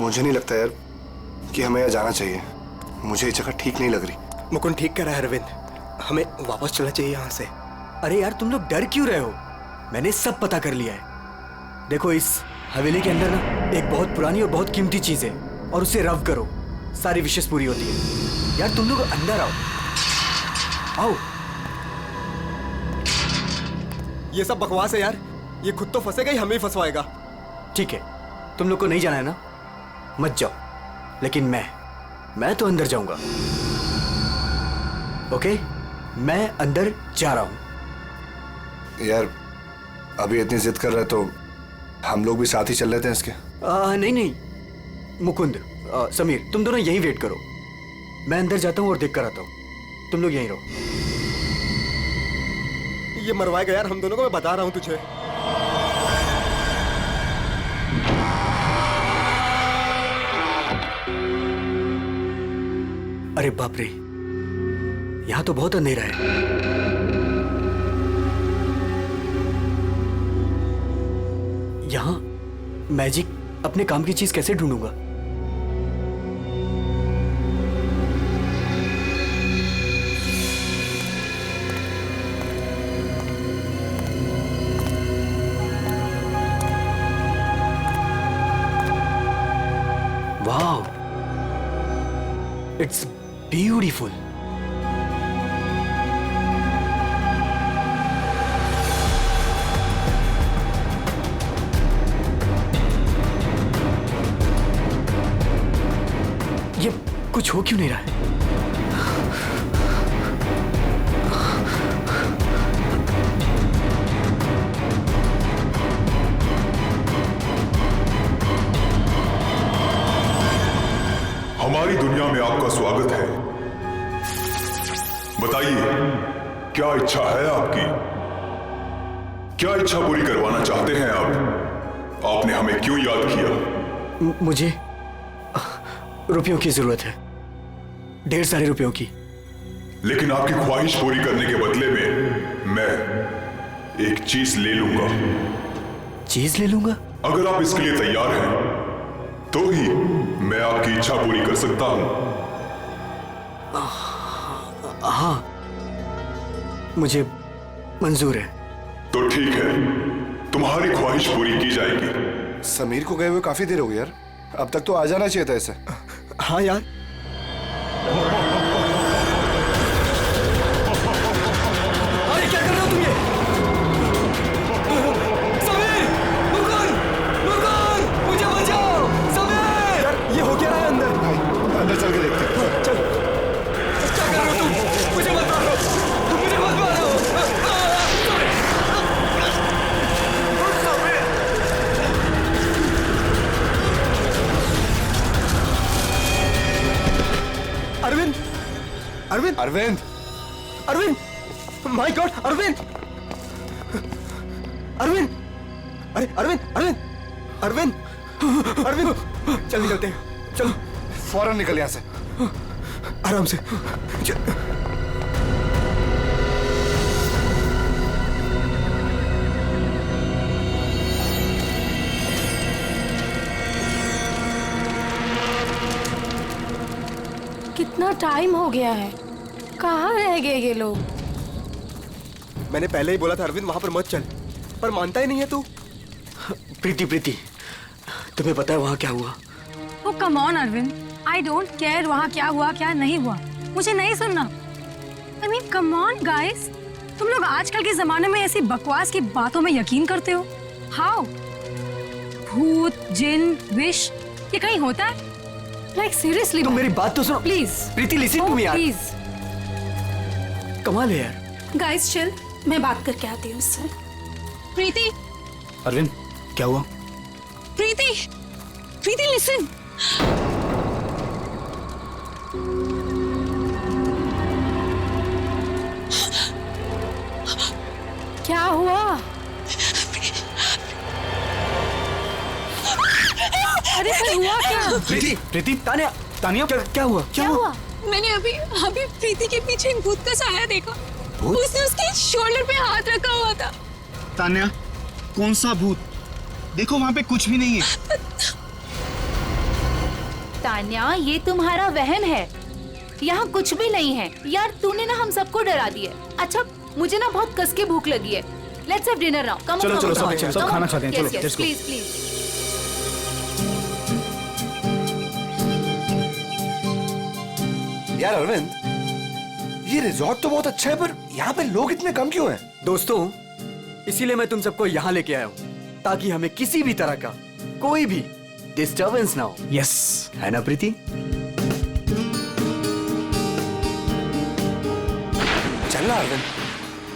मुझे नहीं लगता यार कि हमें यहाँ जाना चाहिए। मुझे ये जगह ठीक नहीं लग रही। मुकुंद ठीक कह रहा है अरविंद, हमें वापस चलना चाहिए यहाँ से। अरे यार तुम लोग डर क्यों रहे हो? मैंने सब पता कर लिया है। देखो इस हवेली के अंदर ना एक बहुत पुरानी और बहुत कीमती चीज है, और उसे रव करो, सारी विशेष पूरी होती है। यार तुम लोग अंदर आओ, आओ। ये सब बकवास है यार, ये खुद तो फंसेगा ही, हमें ही फंसवाएगा। ठीक है, तुम लोग को नहीं जाना है ना, मत जाओ, लेकिन मैं तो अंदर जाऊंगा। ओके, मैं अंदर जा रहा हूं। यार अभी इतनी जिद कर रहे तो हम लोग भी साथ ही चल लेते हैं इसके। नहीं मुकुंद, समीर, तुम दोनों यहीं वेट करो। मैं अंदर जाता हूं और देख कर आता हूं, तुम लोग यहीं रहो। ये मरवाएगा यार हम दोनों को, मैं बता रहा हूं तुझे। अरे बाप रे, यहां तो बहुत अंधेरा है। यहां मैजिक अपने काम की चीज कैसे ढूंढूंगा? Wow, it's beautiful. ये कुछ हो क्यों नहीं रहा है? हमारी दुनिया में आपका स्वागत है। बताइए, क्या इच्छा है आपकी? क्या इच्छा पूरी करवाना चाहते हैं आप? आपने हमें क्यों याद किया? मुझे रुपयों की जरूरत है, ढेर सारे रुपयों की। लेकिन आपकी ख्वाहिश पूरी करने के बदले में मैं एक चीज ले लूंगा। चीज ले लूंगा? अगर आप इसके लिए तैयार हैं तो ही मैं आपकी इच्छा पूरी कर सकता हूं। हाँ, मुझे मंजूर है। तो ठीक है, तुम्हारी ख्वाहिश पूरी की जाएगी। समीर को गए हुए काफी देर हो गई यार, अब तक तो आ जाना चाहिए था इसे। हाँ यार, अरे क्या कर रहे हो तुम? ये समीर, मुकुंद, मुझे बचाओ। समीर, यार ये हो क्या रहा है अंदर? अंदर चल के देखते हैं। चल, क्या कर रहे हो तुम? मुझे मत मारो, मुझे मत मारो। अरविंद, अरविंद, अरविंद, अरविंद, माय गॉड, अरविंद, अरविंद, अरे अरविंद, अरविंद, अरविंद, अरविंद, चल निकलते हैं, चलो फौरन निकल यहाँ से। आराम से। कितना टाइम हो गया है, कहाँ रह गए ये लोग? मैंने पहले ही बोला था अरविंद वहां पर मत चल, पर मानता ही नहीं है तू। प्रीति, तुम्हें पता है वहां क्या हुआ? Oh come on Arvind, I don't care वहाँ क्या हुआ क्या नहीं हुआ, मुझे नहीं सुनना। I mean come on guys, तुम लोग आजकल के जमाने में ऐसी बकवास की बातों में यकीन करते हो? हाउ? भूत, जिन, विश, ये कहीं होता है? लाइक सीरियसली, तुम मेरी बात तो सुनो please. Preeti, listen to me यार। प्लीज कमाल है यार। गाइस चिल, मैं बात करके आती हूँ उससे। प्रीति, अरविंद क्या हुआ? प्रीति, प्रीति लिसन। क्या हुआ? अरे फिर हुआ क्या? प्रीति, तानिया, क्या हुआ? क्या हुआ? मैंने अभी प्रीति के पीछे एक भूत का साया देखा। भूत? उसने उसके शोल्डर पे हाथ रखा हुआ था। तान्या, कौन सा भूत? देखो वहां पे कुछ भी नहीं है। तान्या, ये तुम्हारा वहम है, यहाँ कुछ भी नहीं है। यार तूने ना हम सबको डरा दिया। अच्छा मुझे ना बहुत कस के भूख लगी है। Let's have dinner now. Come चलो, सब खाना खाते हैं, चलो, let's go. Please please. यार अरविंद, ये रिजॉर्ट तो बहुत अच्छा है, पर यहाँ पे लोग इतने कम क्यों हैं? दोस्तों, इसीलिए मैं तुम सबको यहाँ लेके आया हूँ, ताकि हमें किसी भी तरह का कोई भी डिस्टर्बेंस ना हो। यस, है ना प्रीति? चलना अरविंद।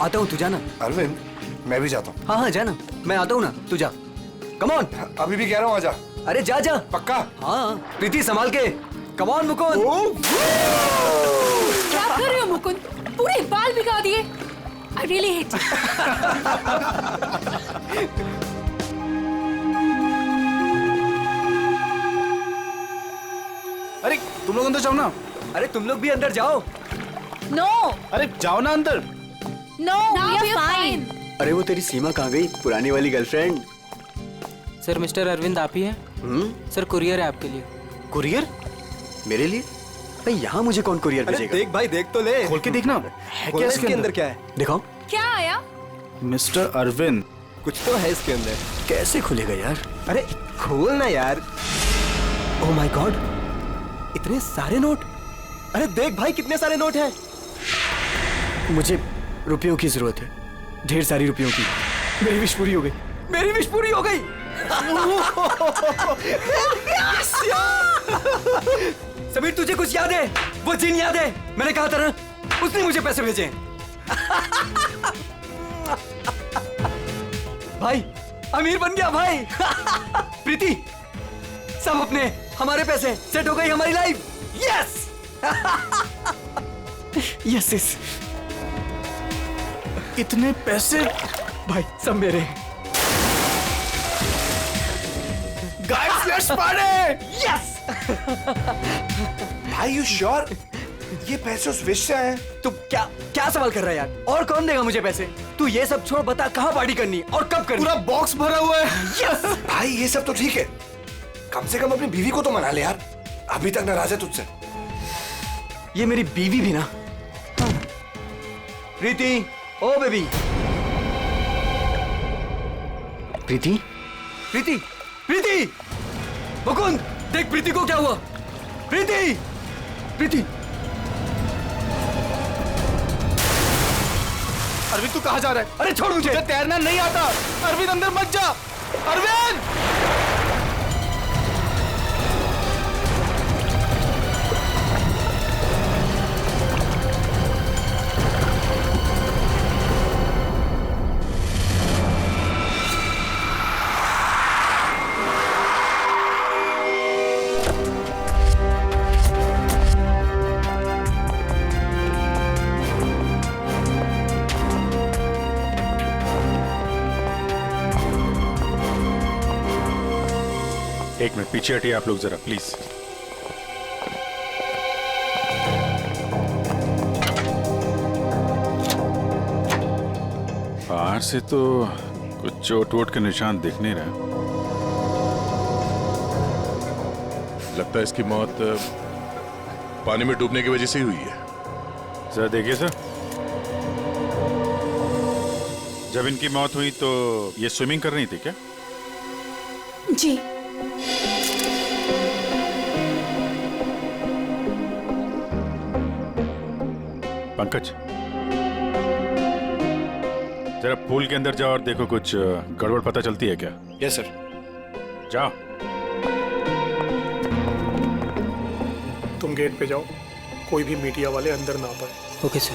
आता हूँ, तू जाना। अरविंद, मैं भी जाता हूँ। हाँ हाँ जाना, मैं आता हूँ ना, तू जा। Come on. अभी भी कह रहा हूँ, आजा। अरे जा जा। पक्का? हाँ प्रीति, संभाल के। Come on Mukund. क्या कर रहे हो मुकुंद? पूरे बाल भिगा दिए। I really hate you. अरे तुम लोग अंदर जाओ ना। अरे तुम लोग भी अंदर जाओ। No, अरे जाओ ना अंदर। no, we are fine. अरे वो तेरी सीमा कहाँ गई, पुरानी वाली गर्लफ्रेंड? सर मिस्टर अरविंद आप ही हैं? सर कुरियर है आपके लिए। कुरियर? मेरे लिए? भाई यहाँ मुझे कौन कुरियर भेजेगा? देख भाई, देख तो ले। खोल के देखना है क्या इसके अंदर? क्या है? दिखाओ। क्या आया? मिस्टर अरविंद। कुछ तो है इसके अंदर। कैसे खुलेगा यार? अरे खोल ना यार। ओह माय गॉड, इतने सारे नोट। अरे देख भाई, कितने सारे नोट हैं। मुझे रुपयों की जरूरत है, ढेर सारी रुपयों की। मेरी विश पूरी हो गई, मेरी विश पूरी हो गई। समीर, तुझे कुछ याद है? वो जिन याद है? मैंने कहा था ना, उसने मुझे पैसे भेजे हैं। भाई अमीर बन गया भाई। प्रीति, सब अपने हमारे पैसे, सेट हो गई हमारी लाइफ। Yes yes yes. इतने पैसे भाई सब मेरे। Guys, let's party. यस। भाई यू श्योर ये पैसे उस विश से आए हैं? तू क्या क्या सवाल कर रहा है यार? और कौन देगा मुझे पैसे? तू ये सब छोड़, बता कहाँ पार्टी करनी है और कब करनी? पूरा बॉक्स भरा हुआ है। यस। भाई ये सब तो ठीक है, कम से कम अपनी बीवी को तो मना ले यार, अभी तक नाराज है तुझसे। ये मेरी बीवी भी ना। प्रीति, ओ बेबी। प्रीति, प्रीति, प्रीति। मुकुंद, देख प्रीति को क्या हुआ। प्रीति, प्रीति। अरविंद तू कहाँ जा रहा है? अरे छोड़ मुझे। तुझे तैरना नहीं आता। अरविंद अंदर मत जा। अरविंद! एक मिनट पीछे हटिए आप लोग जरा प्लीज। बाहर से तो कुछ चोट वोट के निशान दिख नहीं रहा। लगता है इसकी मौत पानी में डूबने की वजह से ही हुई है। जरा देखिए सर, जब इनकी मौत हुई तो ये स्विमिंग कर रही थी क्या? जी। पंकज, जरा पूल के अंदर जाओ और देखो कुछ गड़बड़ पता चलती है क्या? Yes sir. जाओ। तुम गेट पे जाओ, कोई भी मीडिया वाले अंदर ना पाए। Okay sir.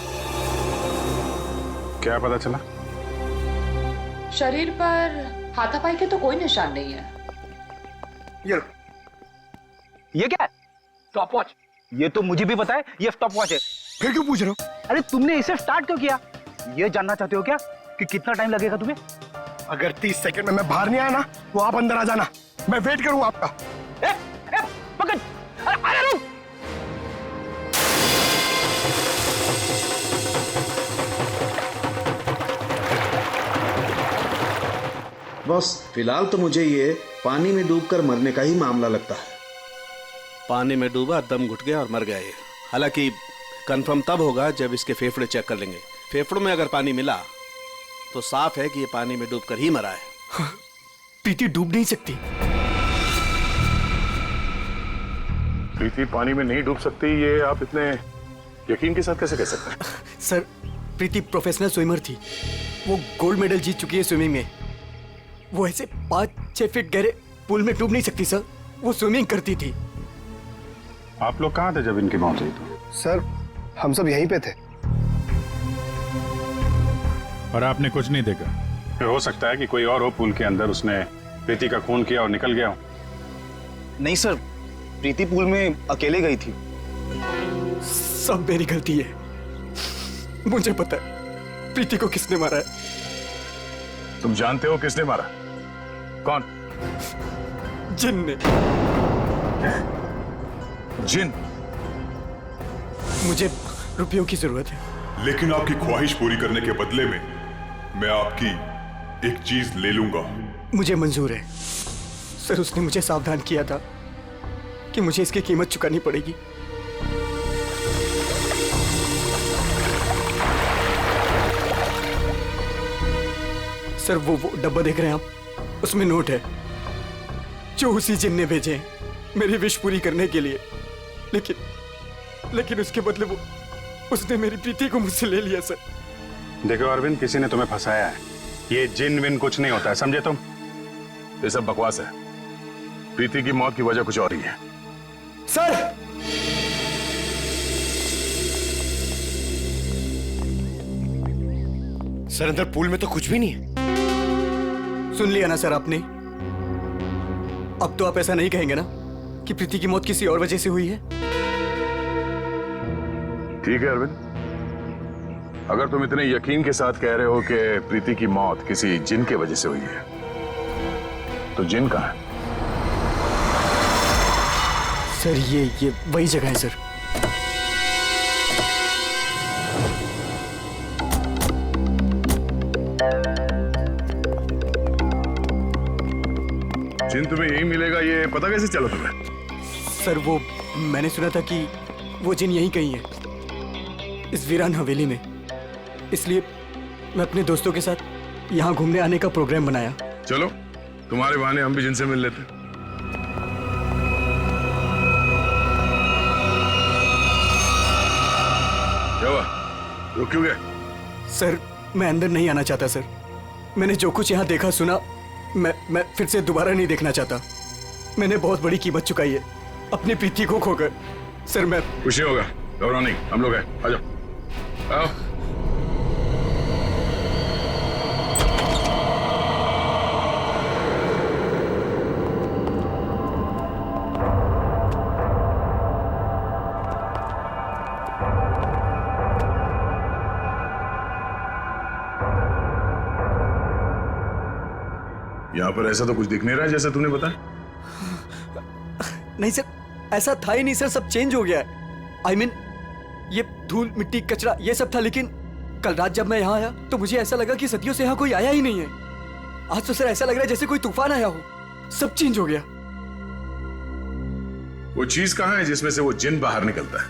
क्या पता चला? शरीर पर हाथापाई के तो कोई निशान नहीं है। ये क्या है? Stop watch. ये तो मुझे भी पता है ये स्टॉप वॉच है। फिर क्यों पूछ रहे हो? अरे तुमने इसे स्टार्ट क्यों किया? ये जानना चाहते हो क्या कि कितना टाइम लगेगा तुम्हें? अगर 30 सेकंड में मैं बाहर नहीं आया ना, तो आप अंदर आ जाना, मैं वेट करूंगा आपका। पकड़। अरे रुक। बस फिलहाल तो मुझे ये पानी में डूबकर मरने का ही मामला लगता है। पानी में डूबा, दम घुट गया और मर गया ये। हालांकि कंफर्म तब होगा जब इसके फेफड़े चेक कर लेंगे। फेफड़ों में अगर पानी मिला तो साफ है कि ये पानी में डूबकर ही मरा है। प्रीति डूब नहीं सकती। प्रीति पानी में नहीं डूब सकती, ये आप इतने यकीन के साथ कैसे कह सकते हैं? सर, प्रीति प्रोफेशनल स्विमर थी। वो गोल्ड मेडल जीत चुकी है स्विमिंग में। वो ऐसे 5-6 फीट गहरे पूल में डूब नहीं सकती सर। वो स्विमिंग करती थी। आप लोग कहाँ थे जब इनकी मौत हुई? तो सर, हम सब यहीं पे थे। और आपने कुछ नहीं देखा? फिर हो सकता है कि कोई और हो पूल के अंदर, उसने प्रीति का खून किया और निकल गया हो। नहीं सर, प्रीति पूल में अकेले गई थी। सब मेरी गलती है। मुझे पता है प्रीति को किसने मारा है। तुम जानते हो किसने मारा? कौन? जिन ने। जिन? मुझे रुपयों की जरूरत है। लेकिन आपकी ख्वाहिश पूरी करने के बदले में मैं आपकी एक चीज ले लूंगा। मुझे मंजूर है सर। उसने मुझे सावधान किया था कि मुझे इसकी कीमत चुकानी पड़ेगी। सर, वो डब्बा देख रहे हैं आप? उसमें नोट है जो उसी जिन ने भेजे हैं मेरी विश पूरी करने के लिए। लेकिन उसके बदले उसने मेरी प्रीति को मुझसे ले लिया सर। देखो अरविंद, किसी ने तुम्हें फंसाया है। ये जिन विन कुछ नहीं होता है, समझे तुम? ये सब बकवास है। प्रीति की मौत की वजह कुछ और ही है। सर, सर, अंदर पूल में तो कुछ भी नहीं है। सुन लिया ना सर आपने? अब तो आप ऐसा नहीं कहेंगे ना कि प्रीति की मौत किसी और वजह से हुई है? ठीक है अरविंद, अगर तुम इतने यकीन के साथ कह रहे हो कि प्रीति की मौत किसी जिन के वजह से हुई है, तो जिन कहाँ है? सर, ये वही जगह है सर। जिन तुम्हें यही मिलेगा, ये पता कैसे चला तुम्हें? सर, वो मैंने सुना था कि वो जिन यहीं कहीं है, इस वीरान हवेली में। इसलिए मैं अपने दोस्तों के साथ यहाँ घूमने आने का प्रोग्राम बनाया। चलो, तुम्हारे बहाने हम भी जिनसे मिल लेते। क्या हुआ? रुक क्यों गए? सर, मैं अंदर नहीं आना चाहता सर। मैंने जो कुछ यहाँ देखा सुना, मैं फिर से दोबारा नहीं देखना चाहता। मैंने बहुत बड़ी कीमत चुकाई है अपनी प्रीति को खोकर। सर, मैं खुशी होगा, घबराओ नहीं, हम लोग हैं। आ जाओ, आओ। यहाँ पर ऐसा तो कुछ दिख नहीं रहा है जैसा तूने बताया। नहीं सर, ऐसा था ही नहीं सर। सब चेंज हो गया है। I mean, ये धूल, मिट्टी, कचरा ये सब था। लेकिन कल रात जब मैं यहाँ आया तो मुझे ऐसा लगा कि सदियों से यहाँ कोई आया ही नहीं है। आज तो सर ऐसा लग रहा है जैसे कोई तूफान आया हो। सब चेंज हो गया। वो चीज कहाँ है जिसमें से वो जिन बाहर निकलता है?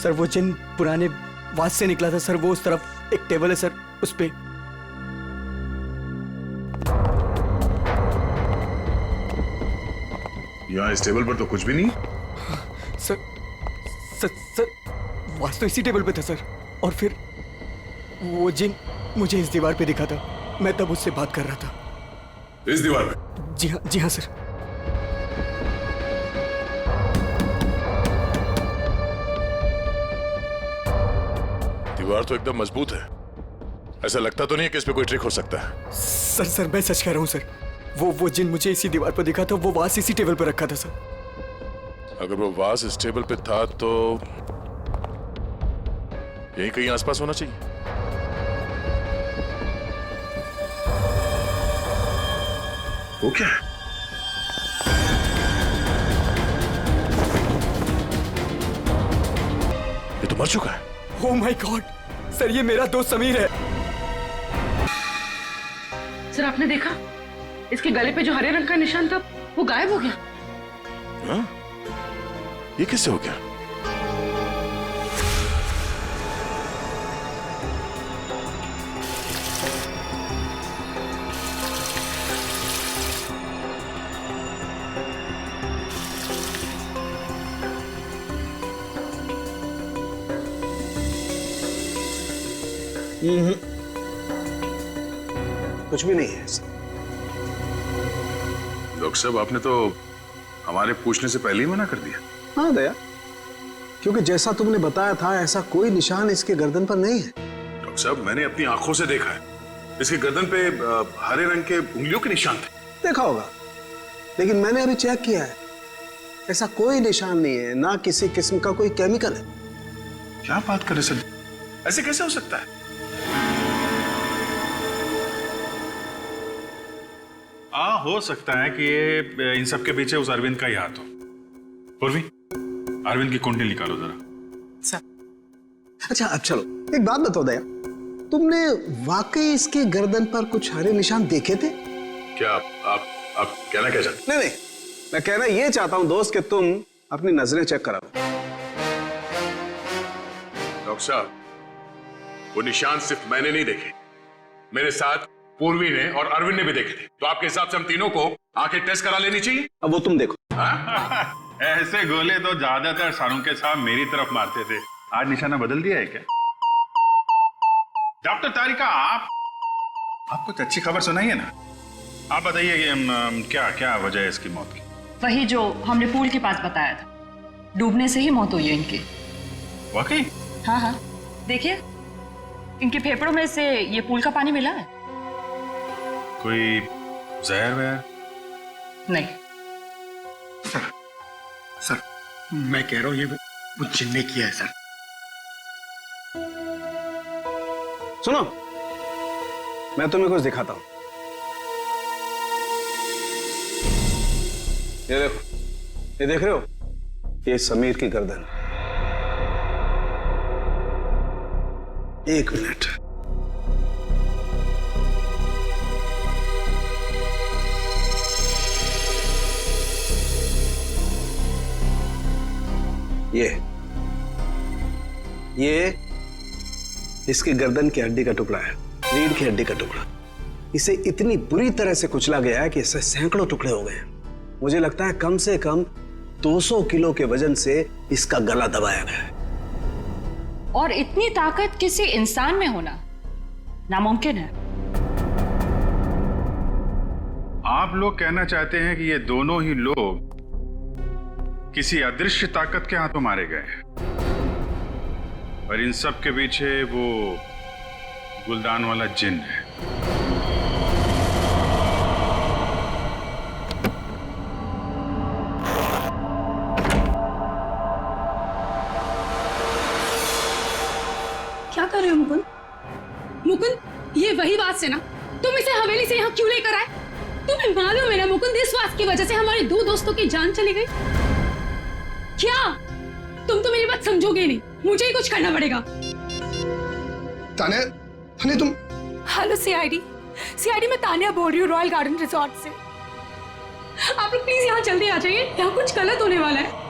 सर, वो जिन पुराने वास से निकला था सर। वो उस तरफ एक टेबल है सर, उस पे। यहाँ इस टेबल पर तो कुछ भी नहीं। सर, वास तो इसी टेबल पे था सर। और फिर वो जिन मुझे इस दीवार पे दिखा था। मैं तब उससे बात कर रहा था। इस दीवार पे? जी हाँ सर। दीवार तो एकदम मजबूत है। ऐसा लगता तो नहीं है कि इस पे कोई ट्रिक हो सकता है। सर, मैं सच कह रहा हूँ सर। वो जिन मुझे इसी दीवार पर दिखा था। वो वास इसी टेबल पर रखा था सर। अगर वो वास इस टेबल पे था तो यहीं कहीं आसपास होना चाहिए। वो क्या है? ये तो मर चुका है। ओह माय गॉड सर, ये मेरा दोस्त समीर है। सर, आपने देखा इसके गले पे जो हरे रंग का निशान था वो गायब हो गया। हाँ? ये किससे हो गया? कुछ भी नहीं है। डॉक्टर साहब, आपने तो हमारे पूछने से पहले ही मना कर दिया। हाँ दया, क्योंकि जैसा तुमने बताया था ऐसा कोई निशान इसके गर्दन पर नहीं है। डॉक्टर साहब, मैंने अपनी आंखों से देखा है, इसके गर्दन पे हरे रंग के उंगलियों के निशान थे। देखा होगा, लेकिन मैंने अभी चेक किया है, ऐसा कोई निशान नहीं है, ना किसी किस्म का कोई केमिकल है। क्या बात कर रहे सर, ऐसे कैसे हो सकता है? हो सकता है कि ये इन सब के पीछे उस अरविंद का ही हाथ हो। पूर्वी, अरविंद की कुंडली निकालो जरा। अच्छा, अब चलो एक बात बताओ दया, तुमने वाकई इसके गर्दन पर कुछ हरे निशान देखे थे? क्या आप कहना क्या चाहते? नहीं, मैं कहना ये चाहता हूं दोस्त कि तुम अपनी नजरें चेक कराओ। डॉक्टर साहब, वो निशान सिर्फ मैंने नहीं देखे, मेरे साथ पूर्वी ने और अरविंद ने भी देखे थे। तो आपके हिसाब से हम तीनों को आंखें टेस्ट करा लेनी चाहिए। अब वो तुम देखो। ऐसे गोले तो ज्यादातर सारुंके साहब मेरी तरफ मारते थे, आज निशाना बदल दिया है क्या? डॉक्टर तारिका, आप कुछ अच्छी खबर सुनाइए ना। आप बताइए कि क्या क्या वजह है इसकी मौत की? वही जो हमने पूल के पास बताया था, डूबने से ही मौत हुई है इनकी। वाकई? हाँ, देखिए इनके फेफड़ों में से ये पूल का पानी मिला है। कोई जहर वहर? नहीं सर, मैं कह रहा हूं ये वो जिन ने किया है सर। सुनो, मैं तुम्हें कुछ दिखाता हूं। ये देखो, ये देख रहे हो, ये समीर की गर्दन। एक मिनट, ये इसकी गर्दन की हड्डी का टुकड़ा है, रीढ़ की हड्डी का टुकड़ा। इसे इतनी बुरी तरह से कुचला गया है कि इससे सैकड़ों टुकड़े हो गए। मुझे लगता है कम से कम 200 किलो के वजन से इसका गला दबाया गया है। और इतनी ताकत किसी इंसान में होना नामुमकिन है। आप लोग कहना चाहते हैं कि ये दोनों ही लोग किसी अदृश्य ताकत के हाथों मारे गए हैं, और इन सब के पीछे वो गुलदान वाला जिन है। क्या कर रहे हो मुकुंद? मुकुंद, ये वही बात से ना तुम इसे हवेली से यहाँ क्यों लेकर आए? तुम्हें मालूम है ना मुकुंद, इस बात की वजह से हमारे 2 दोस्तों की जान चली गई। क्या तुम तो मेरी बात समझोगे नहीं, मुझे ही कुछ करना पड़ेगा। तान्या तुम। हेलो सीआईडी, मैं तान्या बोल रही हूँ रॉयल गार्डन रिजॉर्ट से। आप लोग प्लीज यहाँ जल्दी आ जाइए, यहाँ कुछ गलत होने वाला है।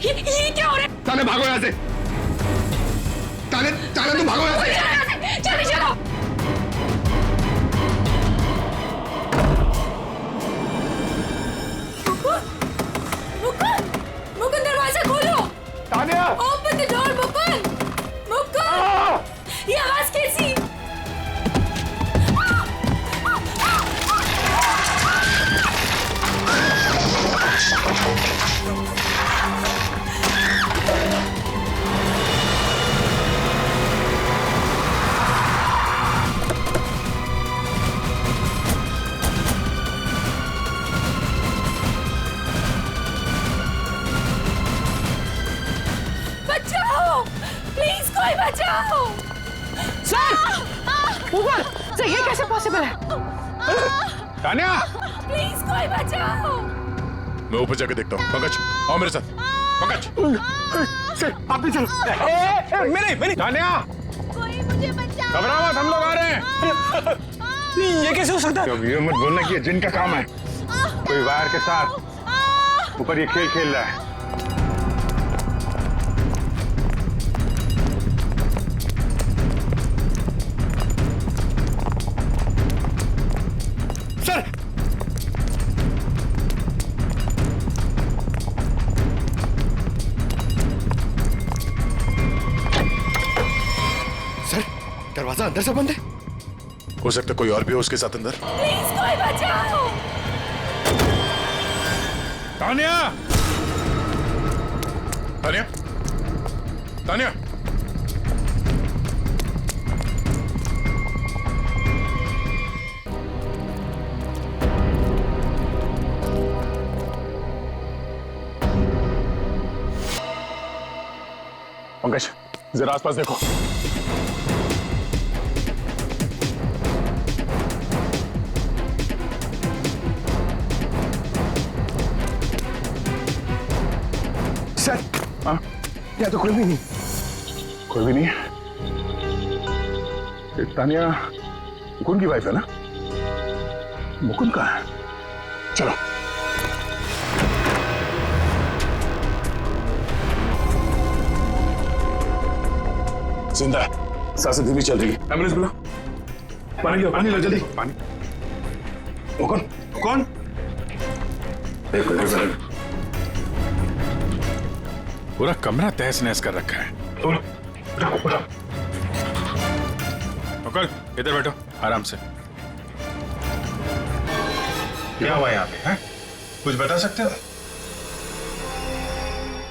ये क्या हो रहा है? तान्या भागो यहाँ से। तान्या तुम भागो यहाँ से। जल्दी चलो। मुकुंद, दरवाजा खोलो। Tanya, open the door Mukund. ये आवाज कैसी? बचाओ, प्लीज कोई बचाओ। सर, ये कैसे पॉसिबल है? तान्या, प्लीज कोई बचाओ। मैं ऊपर जाके देखता हूँ। पंकज, आओ मेरे साथ। पंकज, सर आप भी चलो। मैंने तान्या, कोई मुझे बचाओ। घबराओ मत, हम लोग आ रहे हैं। ये कैसे हो सकता है? तो ये मत बोलना कि ये जिन का काम है। कोई वायर के साथ ऊपर ये खेल खेल रहा है। सर, सर, दरवाजा अंदर से बंद है। हो सकता है कोई और भी हो उसके साथ अंदर। प्लीज कोई बचाओ। तानिया! तानिया! तानिया! पंकज, जरा आसपास देखो। सर, हाँ? यहाँ तो कोई भी नहीं। कोई भी नहीं है। ये तानिया मुकुंद की वाइफ है ना? मुकुंद कहाँ है? चलो। जिंदा है, सांसें धीमी चल रही है। एम्बुलेंस बुला। पानी लो, पानी लो जल्दी। पानी। मुकुंद, मुकुंद। देखो, देखो। पूरा कमरा तहस नहस कर रखा है। मुकुल, इधर बैठो आराम से। क्या हुआ यहाँ पे? हैं? कुछ बता सकते हो?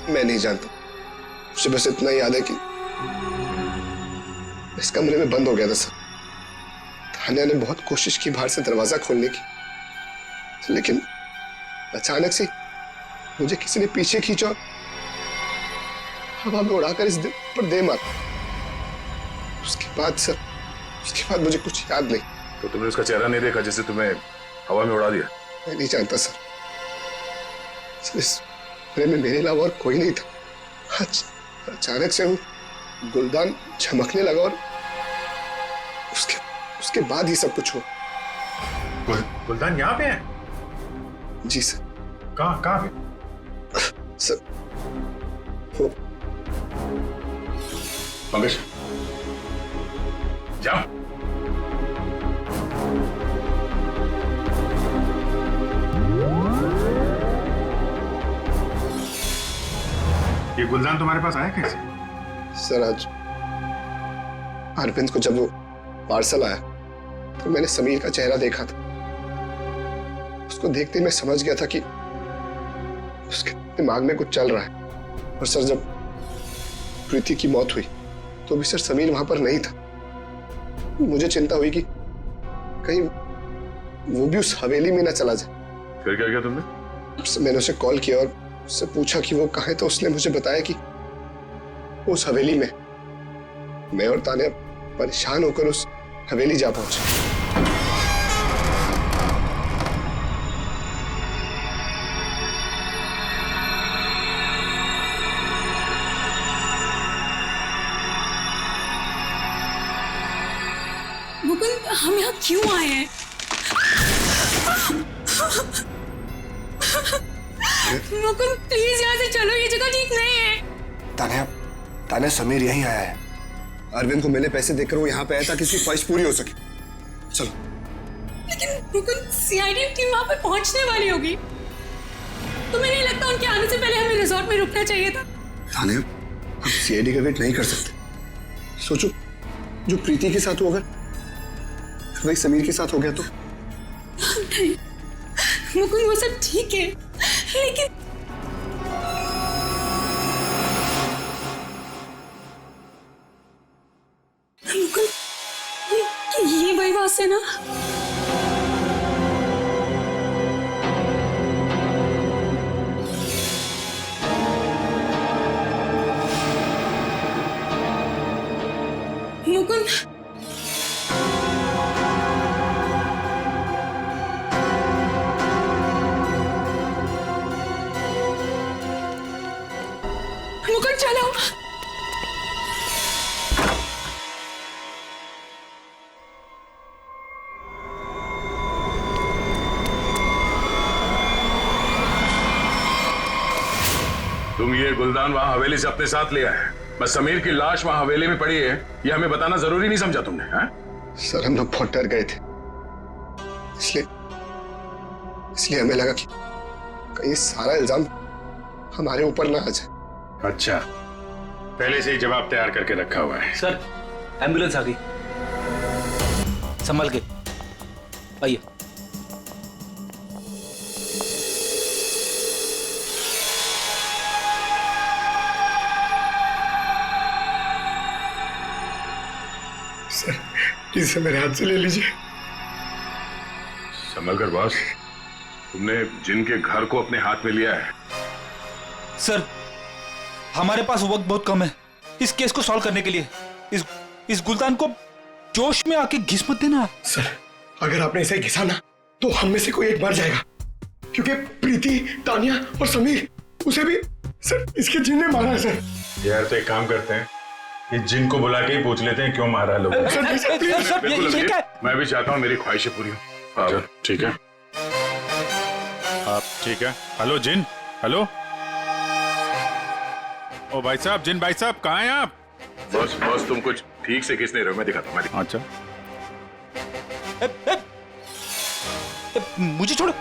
मैं नहीं जानता, मुझे बस इतना याद है कि इस कमरे में बंद हो गया था सर। तान्या ने बहुत कोशिश की बाहर से दरवाजा खोलने की, लेकिन अचानक से मुझे किसी ने पीछे खींचा, हवा में उड़ाकर इस दिल पर दे मारा। उसके बाद मुझे कुछ याद नहीं। तो तुमने उसका चेहरा नहीं देखा जिसे तुम्हें हवा में उड़ा दिया? मैं नहीं जानता सर, इस कमरे में मेरे अलावा और कोई नहीं था। अचानक से वो गुलदान चमकने लगा और उसके बाद ही सब कुछ हुआ। गुलदान यहाँ पे है? जी सर। कहाँ पे? सर, वो पंकज, जाओ। ये गुलदान तुम्हारे पास आया कैसे? सर, आज अरविंद को जब वो पार्सल आया तो मैंने समीर का चेहरा देखा था। उसको देखते ही मैं समझ गया था कि उसके दिमाग में कुछ चल रहा है। और सर, जब प्रीति की मौत हुई तो भी सर समीर वहां पर नहीं था। मुझे चिंता हुई कि कहीं वो भी उस हवेली में ना चला जाए। फिर क्या किया तुमने? मैंने उसे कॉल किया और उससे पूछा कि वो कहाँ है, तो उसने मुझे बताया कि वो उस हवेली में। मैं और तान्या परेशान होकर उस हवेली जा पहुंचे। मुकुंद, हम यहाँ क्यों आए हैं? मुकुंद, प्लीज यहाँ से चलो, ये जगह ठीक नहीं है। तान्या, समीर यहीं आया है। अरविंद को मैंने पैसे देकर वो यहाँ पे आया ताकि उसकी ख्वाहिश पूरी हो सके। चलो। लेकिन मुकुंद, सीआईडी टीम वहाँ पे पहुँचने वाली होगी। तुम्हें नहीं लगता उनके आने से पहले हमें रिजॉर्ट में रुकना चाहिए था? तान्या, हम सीआईडी का वेट नहीं कर सकते। सोचो, जो प्रीति के साथ हुआ अगर वही समीर के साथ हो गया तो? नहीं मुकुंद, वो सब ठीक है, लेकिन मुकुंद, ये वही बात है ना? मुकुंद, मुकुंद चलो। ये गुलदान वहां हवेली से अपने साथ लिया है, बस समीर की लाश वहां हवेली में पड़ी है ये हमें बताना जरूरी नहीं समझा तुमने? सर हम लोग बहुत डर गए थे, इसलिए हमें लगा कि कहीं सारा इल्जाम हमारे ऊपर ना आ जाए। अच्छा, पहले से ही जवाब तैयार करके रखा हुआ है। सर एम्बुलेंस आ गई, संभल के आइए। सर इसे मेरे हाथ से ले लीजिए। संभल कर बॉस, तुमने जिनके घर को अपने हाथ में लिया है। सर हमारे पास वक्त बहुत कम है इस केस को सॉल्व करने के लिए। इस गुलदान को जोश में आके घिस मत देना। सर अगर आपने इसे घिसा ना तो हम में से कोई एक मर जाएगा, क्योंकि प्रीति, तानिया और समीर, उसे भी सर इसके जिन ने मारा है। सर यार तो एक काम करते हैं, इस जिन को बुला के ही पूछ लेते हैं क्यों मारा लोग। मैं भी चाहता हूँ मेरी ख्वाहिशें पूरी हो। ठीक है आप ठीक है। हेलो जिन, हेलो। ओ भाई साहब, जिन भाई साहब कहाँ हैं आप? बस तुम कुछ ठीक से किस नहीं रहे हो, मैं दिखाता हूँ। अच्छा मुझे छोड़ो।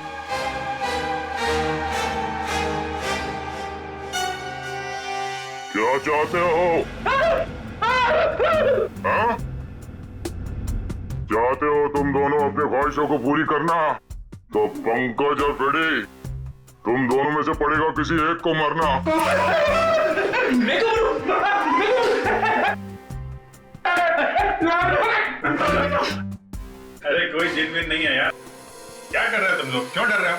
क्या चाहते हो? हाँ? चाहते हो तुम दोनों अपने ख्वाहिशों को पूरी करना, तो पंकज और फ्रेडी तुम दोनों में से पड़ेगा किसी एक को मरना। अरे कोई जिन विन नहीं है यार, क्या कर रहे हो तुम लोग, क्यों डर रहे हो?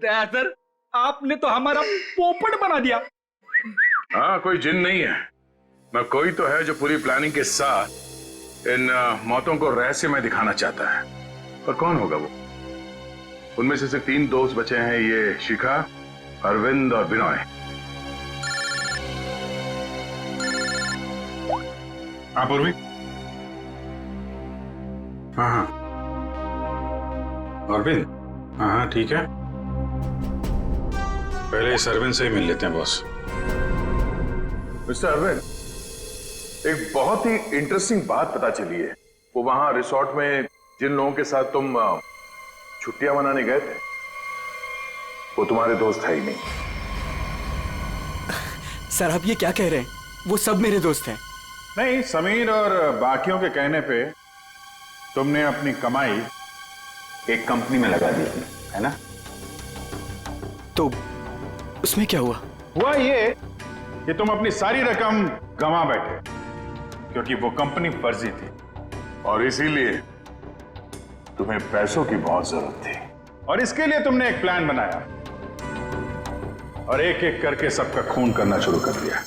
सर आपने तो हमारा पोपट बना दिया। हाँ कोई जिन नहीं है, मैं कोई तो है जो पूरी प्लानिंग के साथ इन मौतों को रहस्य में दिखाना चाहता है। पर कौन होगा वो? उनमें से सिर्फ 3 दोस्त बचे हैं, ये शिखा, अरविंद और बिनॉय। हाँ पूर्वी। हाँ अरविंद, हाँ ठीक है, पहले इस अरविंद से ही मिल लेते हैं बॉस। मिस्टर अरविंद, एक बहुत ही इंटरेस्टिंग बात पता चली है। वो वहां रिसोर्ट में जिन लोगों के साथ तुम छुट्टियां मनाने गए थे, वो तुम्हारे दोस्त है ही नहीं। सर आप ये क्या कह रहे हैं? वो सब मेरे दोस्त हैं। नहीं, समीर और बाकियों के कहने पे तुमने अपनी कमाई एक कंपनी में लगा दी थी, है ना? तो उसमें क्या हुआ? हुआ ये कि तुम अपनी सारी रकम गंवा बैठे, क्योंकि वो कंपनी फर्जी थी और इसीलिए तुम्हें पैसों की बहुत जरूरत थी। और इसके लिए तुमने एक प्लान बनाया और एक एक करके सबका खून करना शुरू कर दिया।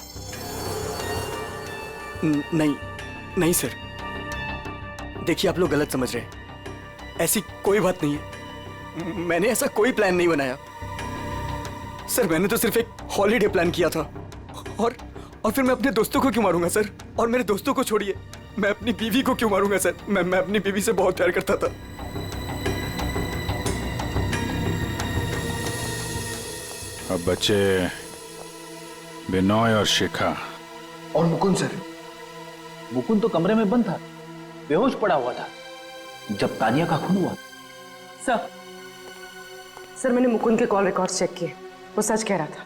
नहीं सर, देखिए आप लोग गलत समझ रहे हैं। ऐसी कोई बात नहीं है, मैंने ऐसा कोई प्लान नहीं बनाया। सर मैंने तो सिर्फ एक हॉलीडे प्लान किया था और फिर मैं अपने दोस्तों को क्यों मारूंगा सर? और मेरे दोस्तों को छोड़िए, मैं अपनी बीवी को क्यों मारूंगा सर? मैं अपनी बीवी से बहुत प्यार करता था। अब बच्चे बिनॉय और शिखा और मुकुंद सर। मुकुंद तो कमरे में बंद था, बेहोश पड़ा हुआ था जब तानिया का खून हुआ। सर मैंने मुकुंद के कॉल रिकॉर्ड्स चेक किए, वो सच कह रहा था।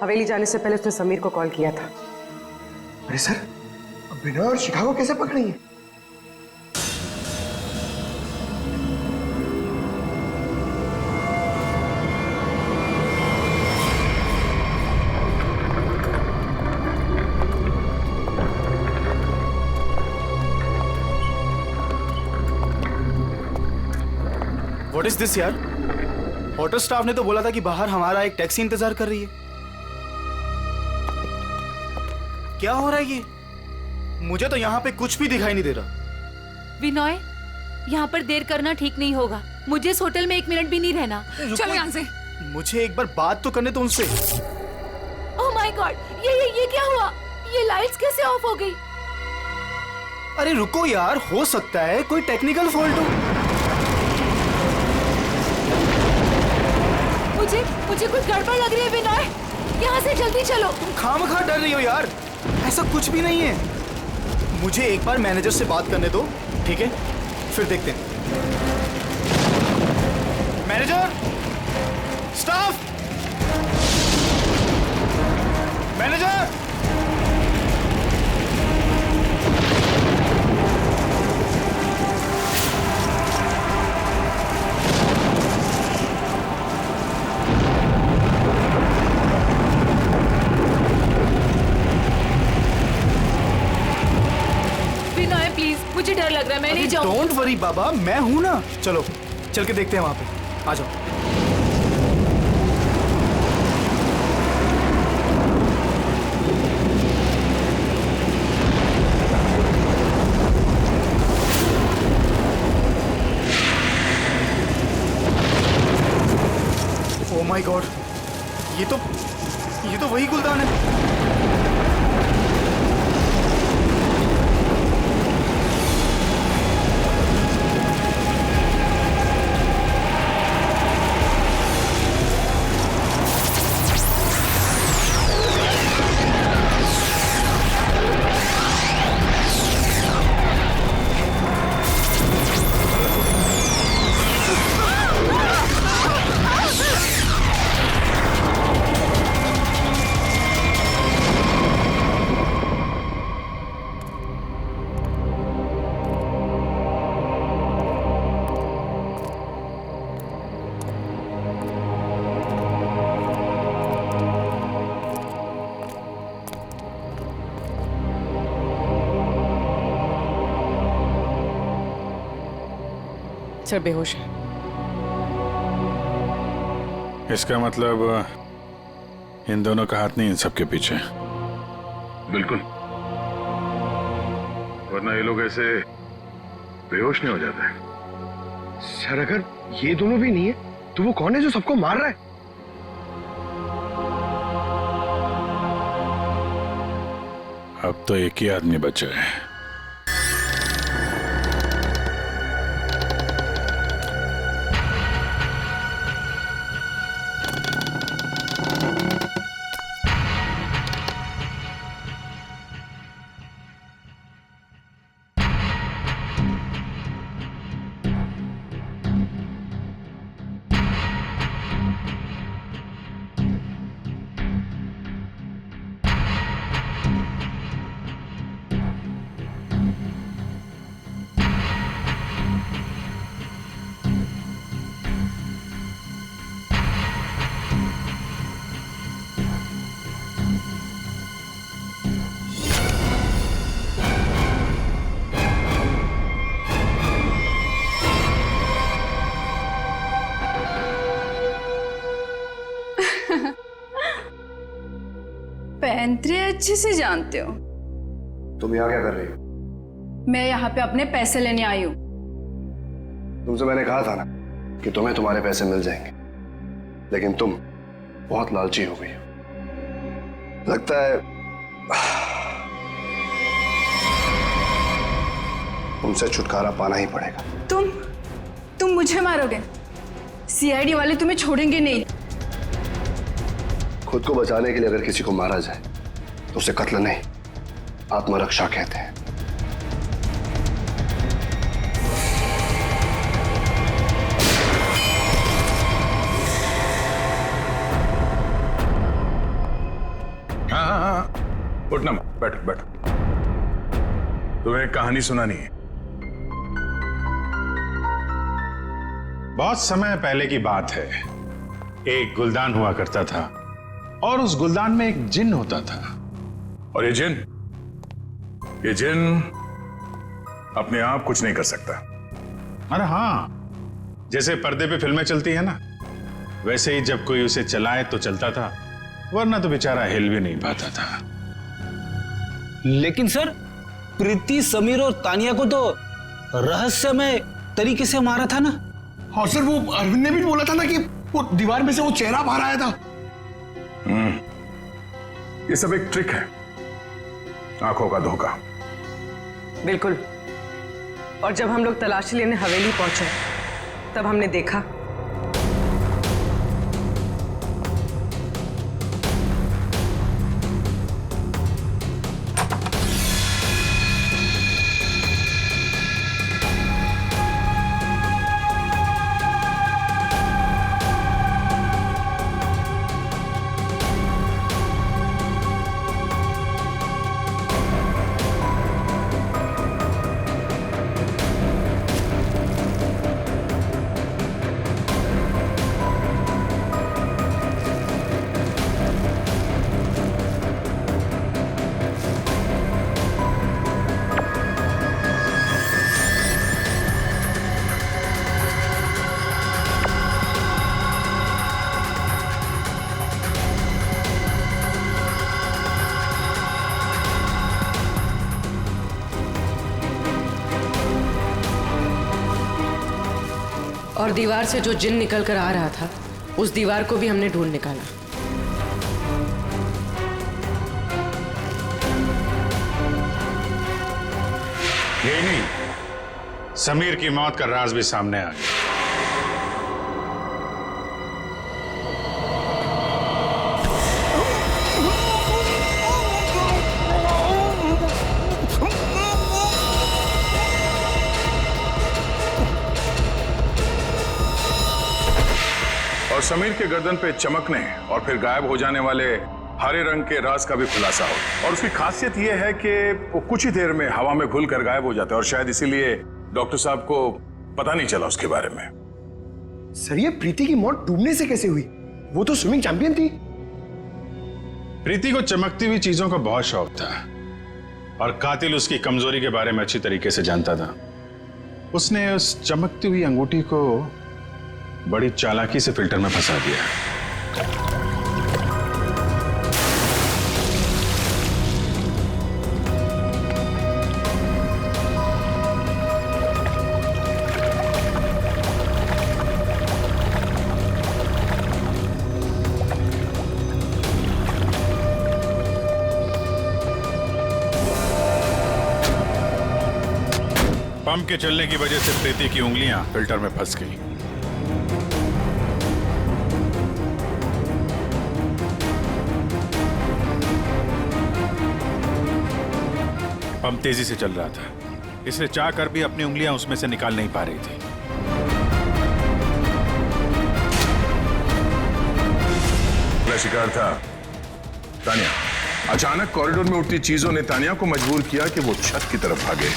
हवेली जाने से पहले उसने समीर को कॉल किया था। अरे सर, अब बिनॉय और शिखा को कैसे पकड़ेंगे? व्हाट इज दिस यार? होटल स्टाफ ने तो बोला था कि बाहर हमारा एक टैक्सी इंतजार कर रही है। क्या हो रहा है ये? मुझे तो यहाँ पे कुछ भी दिखाई नहीं दे रहा। विनोय, यहाँ पर देर करना ठीक नहीं होगा। मुझे इस होटल में 1 मिनट भी नहीं रहना। चलो यहाँ से। मुझे एक बार बात तो करने दो उनसे। ओह माय गॉड, ये क्या हुआ? ये लाइट्स कैसे ऑफ हो गई? अरे रुको यार, हो सकता है कोई टेक्निकल फॉल्ट हो। मुझे कुछ गड़बड़ लग रही है विनय। यहाँ से जल्दी चलो। तुम खामखा डर रही हो यार, ऐसा कुछ भी नहीं है। मुझे एक बार मैनेजर से बात करने दो, ठीक है? फिर देखते हैं। Manager, staff, manager. Vinay please, मुझे डर लग रहा है, मैं नहीं जाऊँ। डोंट वरी बाबा, मैं हूं ना। चलो चल के देखते हैं वहां पे, आ जाओ। ओह माय गॉड, ये तो वही गुलदान है। सर बेहोश है। इसका मतलब इन दोनों का हाथ नहीं इन सबके पीछे। बिल्कुल, वरना ये लोग ऐसे बेहोश नहीं हो जाते। सर अगर ये दोनों भी नहीं है तो वो कौन है जो सबको मार रहा है? अब तो एक ही आदमी बचा है। पैंतरे अच्छे से जानते हो। तुम यहाँ क्या कर रही हो? मैं यहाँ पे अपने पैसे लेने आई हूँ। तुमसे मैंने कहा था ना कि तुम्हें तुम्हारे पैसे मिल जाएंगे, लेकिन तुम बहुत लालची हो गई हो। लगता है तुमसे छुटकारा पाना ही पड़ेगा। तुम मुझे मारोगे? सीआईडी वाले तुम्हें छोड़ेंगे नहीं। खुद को बचाने के लिए अगर किसी को मारा जाए तो उसे कत्ल नहीं, आत्मरक्षा कहते हैं। हाँ, उठना, बैठो बैठो। तुम्हें एक कहानी सुनानी है। बहुत समय पहले की बात है। एक गुलदान हुआ करता था और उस गुलदान में एक जिन होता था। और ये जिन अपने आप कुछ नहीं कर सकता। अरे हाँ, जैसे पर्दे पे फिल्में चलती है ना, वैसे ही जब कोई उसे चलाए तो चलता था, वरना तो बेचारा हिल भी नहीं पाता था। लेकिन सर, प्रीति, समीर और तानिया को तो रहस्यमय तरीके से मारा था ना। और सर वो अरविंद ने भी बोला था ना कि वो दीवार में से वो चेहरा बाहर आया था। ये सब एक ट्रिक है, आंखों का धोखा। बिल्कुल। और जब हम लोग तलाशी लेने हवेली पहुंचे तब हमने देखा और दीवार से जो जिन निकल कर आ रहा था उस दीवार को भी हमने ढूंढ निकाला। यही नहीं, समीर की मौत का राज भी सामने आ गया। और समीर के गर्दन पे चमकने और फिर गायब हो जाने वाले हरे रंग के राज का भी खुलासा हो। और उसकी खासियत यह है कि वो कुछ ही देर में हवा में घुल कर गायब हो जाता है और शायद इसीलिए डॉक्टर साहब को पता नहीं चला उसके बारे में। सर, ये प्रीति की मौत डूबने से कैसे हुई? वो तो स्विमिंग चैंपियन थी। प्रीति को चमकती हुई चीजों का बहुत शौक था और कातिल उसकी कमजोरी के बारे में अच्छी तरीके से जानता था। उसने उस चमकती हुई अंगूठी को बड़ी चालाकी से फिल्टर में फंसा दिया। पंप के चलने की वजह से प्रीति की उंगलियां फिल्टर में फंस गई। पंप तेजी से चल रहा था, इसलिए चाहकर भी अपनी उंगलियां उसमें से निकाल नहीं पा रही थी। शिकार था तानिया। अचानक कॉरिडोर में उठती चीजों ने तानिया को मजबूर किया कि वो छत की तरफ भागे।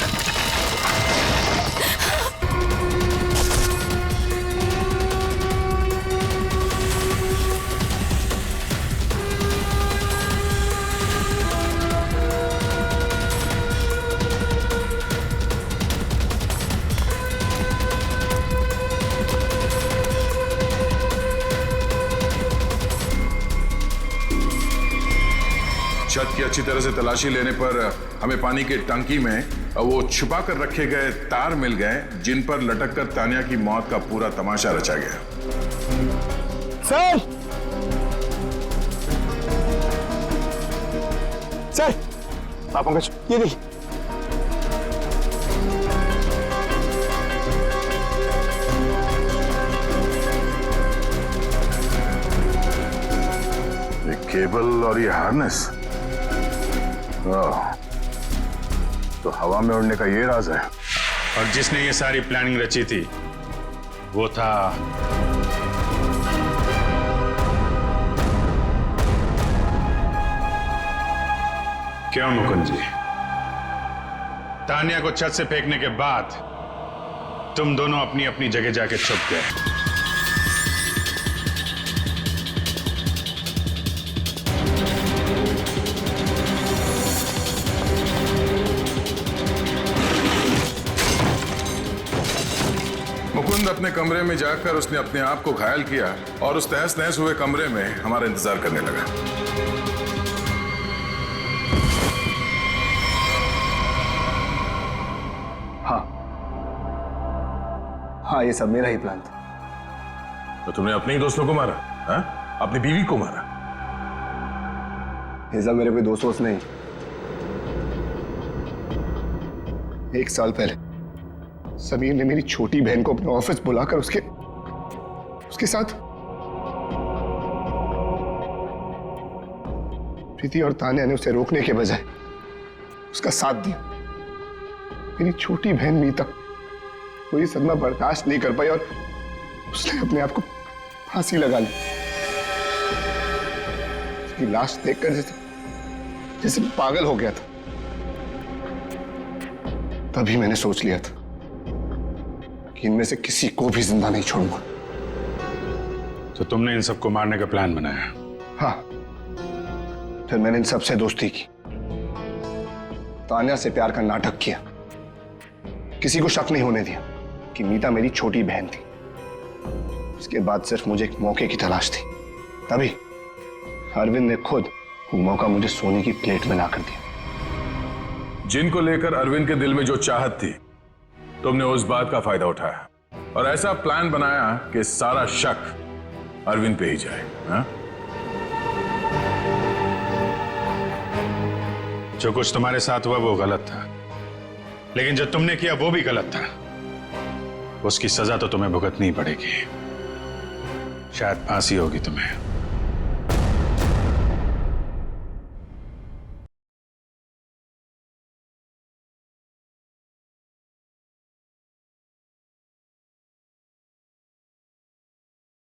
छत की अच्छी तरह से तलाशी लेने पर हमें पानी की टंकी में वो छुपा कर रखे गए तार मिल गए, जिन पर लटक कर तानिया की मौत का पूरा तमाशा रचा गया। सर, सर, आप पंकज, ये देखिए। ये केबल और ये हार्नेस, तो हवा में उड़ने का ये राज है। और जिसने ये सारी प्लानिंग रची थी वो था क्यों मुकुंद जी? तानिया को छत से फेंकने के बाद तुम दोनों अपनी अपनी जगह जाके छुप गए। मुकुंद अपने कमरे में जाकर उसने अपने आप को घायल किया और उस तहस नहस हुए कमरे में हमारा इंतजार करने लगा। हाँ, ये सब मेरा ही प्लान था। तो तुमने अपने ही दोस्तों को मारा? हा? अपनी बीवी को मारा? ये सब मेरे कोई दोस्त नहीं। 1 साल पहले समीर ने मेरी छोटी बहन को अपने ऑफिस बुलाकर उसके साथ प्रीति और तान्या ने उसे रोकने के बजाय उसका साथ दिया। मेरी छोटी बहन मीता कोई सदमा बर्दाश्त नहीं कर पाई और उसने अपने आप को फांसी लगा ली। उसकी लाश देखकर जैसे पागल हो गया था। तभी मैंने सोच लिया था कि इनमें से किसी को भी जिंदा नहीं छोड़ूंगा। तो तुमने इन सबको मारने का प्लान बनाया? हाँ, फिर मैंने इन सबसे दोस्ती की, तान्या से प्यार का नाटक किया, किसी को शक नहीं होने दिया कि मीता मेरी छोटी बहन थी। इसके बाद सिर्फ मुझे एक मौके की तलाश थी, तभी अरविंद ने खुद वो मौका मुझे सोने की प्लेट में लाकर दिया। जिनको लेकर अरविंद के दिल में जो चाहत थी, तुमने उस बात का फायदा उठाया और ऐसा प्लान बनाया कि सारा शक अरविंद पे ही जाए। हाँ? जो कुछ तुम्हारे साथ हुआ वो गलत था, लेकिन जो तुमने किया वो भी गलत था। उसकी सजा तो तुम्हें भुगतनी पड़ेगी, शायद फांसी होगी तुम्हें।